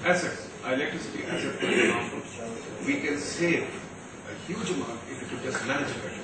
assets, electricity assets, for example, we can save a huge amount if we could just manage it better.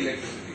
electricity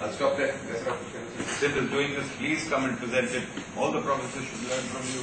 I'll stop there. Sid is doing this. Please come and present it. All the provinces should learn from you.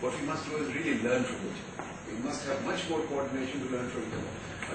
what we must do is really learn from each other. We must have much more coordination to learn from each other.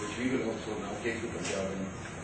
which we will also now take to Punjab and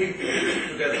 link together.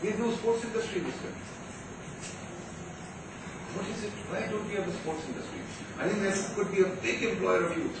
We have no sports industry in this country. What is it? Why don't we have a sports industry? I think there could be a big employer of youth.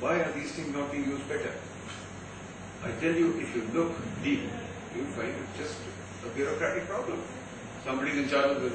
why are these things not being used better? I tell you, if you look deep, you will find it's just a bureaucratic problem. Somebody is in charge of the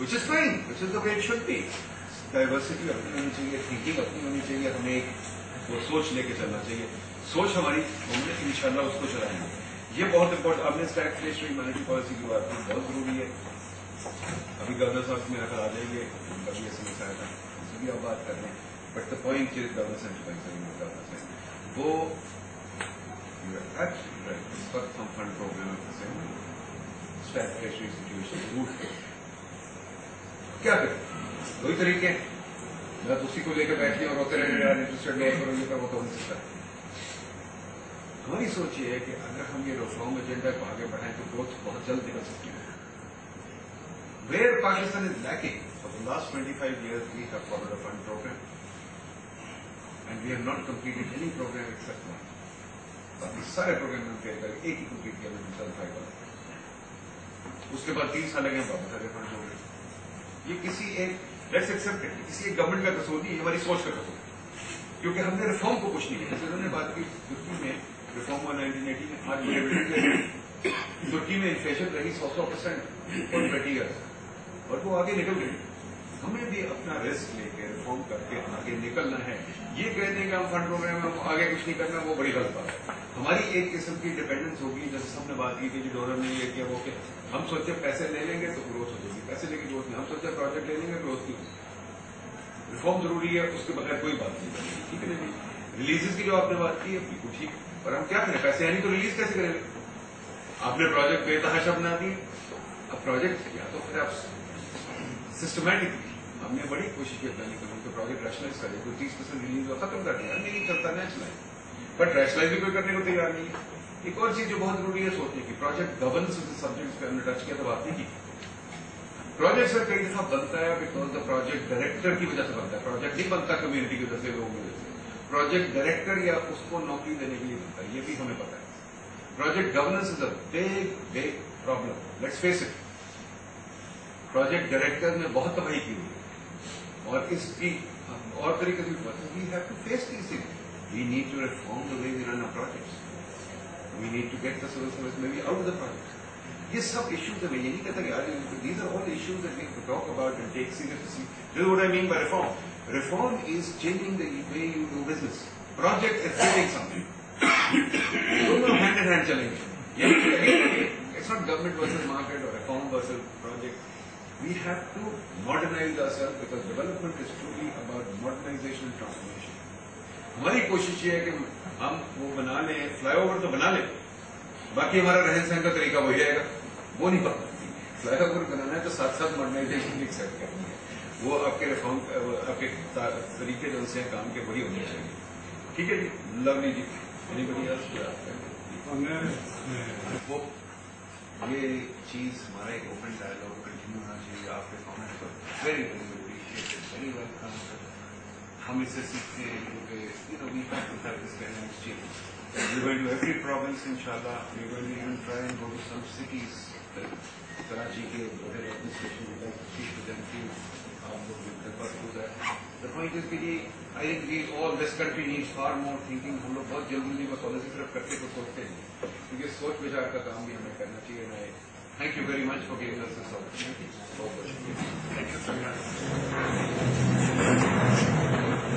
which is fine, which is the way it should be. Diversity اپنی ہونی چاہیے, thinking اپنی ہونی چاہیے, ہمیں ایک وہ سوچ لے کے چلنا چاہیے. سوچ ہماری ہم نے انشاءاللہ اس کو چلائیں گے. یہ بہت امپورٹنٹ. آپ نے اسٹیگفلیشنری مانیٹری پالیسی کی بات کی, بہت ضروری ہے. ابھی گورنر صاحب میرا خیال آ جائیں گے, ان کا بھی ایسا مسئلہ تھا, اس سے بھی آپ بات کر لیں. But the point is governor central وہ اس وقت ہم فنڈ پروگرام اسٹیگفلیشنری سچویشن روٹ کیا کریں. دو ہی طریقے ہیں, یا تو اسی کو لے کے بیٹھے اور روتے رہنے یار انٹرسٹڈ نہیں کرو یہ کر وہ تو نہیں سکتا. ہماری سوچ یہ ہے کہ اگر ہم یہ ریفارم ایجنڈا کو آگے بڑھائیں تو گروتھ بہت جلد نکل سکتی ہے. Where Pakistan is lacking for the last 25 years we have followed a fund program and we have not completed any program except one. باقی سارے پروگرام میں فیل کر ایک ہی کمپلیٹ کیا میں مثال 5 والا. اس کے بعد 3 سال لگے واپس آگے فنڈ ہو گئے. یہ کسی ایک لیٹس ایکسپٹ اٹ, کسی ایک گورنمنٹ کا قصور نہیں, یہ ہماری سوچ کا قصور ہے. کیونکہ ہم نے ریفارم کو کچھ نہیں کیا. جیسے انہوں نے بات کی ترکی میں ریفارم ہوا 1980 میں, آج ترکی میں انفلیشن رہی 100% اور 20 years اور وہ آگے نکل گئی. ہمیں بھی اپنا رسک لے کے ریفارم کر کے آگے نکلنا ہے. یہ کہتے ہیں کہ ہم فنڈ پروگرام میں آگے کچھ نہیں کرنا, وہ بڑی غلط بات ہے. ہماری ایک قسم کی ڈیپینڈنس ہوگی, جیسے سب نے بات کی تھی کہ ڈونر نے یہ کیا وہ کہ ہم سوچے پیسے لے لیں گے تو گروتھ ہو جائے گی, پیسے لے کے گروتھ نہیں. ہم سوچے پروجیکٹ لے لیں گے گروتھ کی. ریفارم ضروری ہے, اس کے بغیر کوئی بات نہیں کرنی. ٹھیک ہے نہیں. ریلیزز کی جو آپ نے بات کی ہے بالکل ٹھیک, پر ہم کیا کریں, پیسے آنی تو ریلیز کیسے کریں گے. آپ نے پروجیکٹ بے تحاشا بنا دی. اب پروجیکٹ یا تو پھر آپ سسٹمیٹکلی ہم نے بڑی کوشش کی پلاننگ کرنے کہ پروجیکٹ ریشنلائز کرے, کوئی 30% ریلیز اور ختم کر دیا, نہیں چلتا نیشنلائز, بٹ ریشنلائز بھی کوئی کرنے کو تیار نہیں ہے. ایک اور چیز جو بہت ضروری ہے سوچنے کی, پروجیکٹ گورننس سبجیکٹ پہ ہم نے ٹچ کیا تو بات نہیں کی. پروجیکٹ سر کئی دفعہ بنتا ہے بیکاز دا پروجیکٹ ڈائریکٹر کی وجہ سے بنتا ہے. پروجیکٹ نہیں بنتا کمیونٹی کی وجہ سے, لوگوں کی وجہ سے. پروجیکٹ ڈائریکٹر یا اس کو نوکری دینے کے لیے بنتا ہے, یہ بھی ہمیں پتا ہے. Project governance is a big problem, let's face it. Project director نے بہت تباہی کی ہوئی اور اس کی اور طریقے سے we have to face these things. We need to reform the way we run our projects. We need to get the civil service میں be out of the project. یہ سب ایشوز ہیں. میں یہ نہیں کہتا کہ آج these are all issues that we have to talk about and take seriously. This is what I mean by reform. Reform is changing the way you do business. Project is building something. دونوں hand in hand چلیں گے. It's not government versus market اور reform versus project. We have to modernize ourselves because development is truly about modernization and transformation. ہماری کوشش یہ ہے کہ ہم وہ بنا لیں, فلائی اوور تو بنا لیں, باقی ہمارا رہن سہن کا طریقہ وہی رہے گا, وہ نہیں پتا. فلائی اوور بنانا ہے تو ساتھ ساتھ ماڈرنائزیشن بھی ایکسپٹ کرنی ہے. وہ آپ کے ریفارم آپ کے طریقے جو سے کام کے وہی ہونے چاہیے. ٹھیک ہے جی, لولی جی. یہ چیز ہمارا ایک اوپن ڈائلاگ کنٹینیو ہونا چاہیے. آپ کے کامنٹ پر very very appreciate, very welcome. ہم اس سے سیکھتے ہیں کیونکہ we have to have this kind of exchange. We going to every province انشاءاللہ. We going to even try and go to some cities. Karachi کے administration would like to speak to them too. آپ لوگ will help us to that. The point is کہ I think we all this country needs far more thinking. ہم لوگ بہت جلدی میں policy صرف کرتے کو سوچتے ہیں, کیونکہ سوچ بچار کا کام بھی ہمیں کرنا چاہیے. Thank you very much for giving us this opportunity. Thank you so much.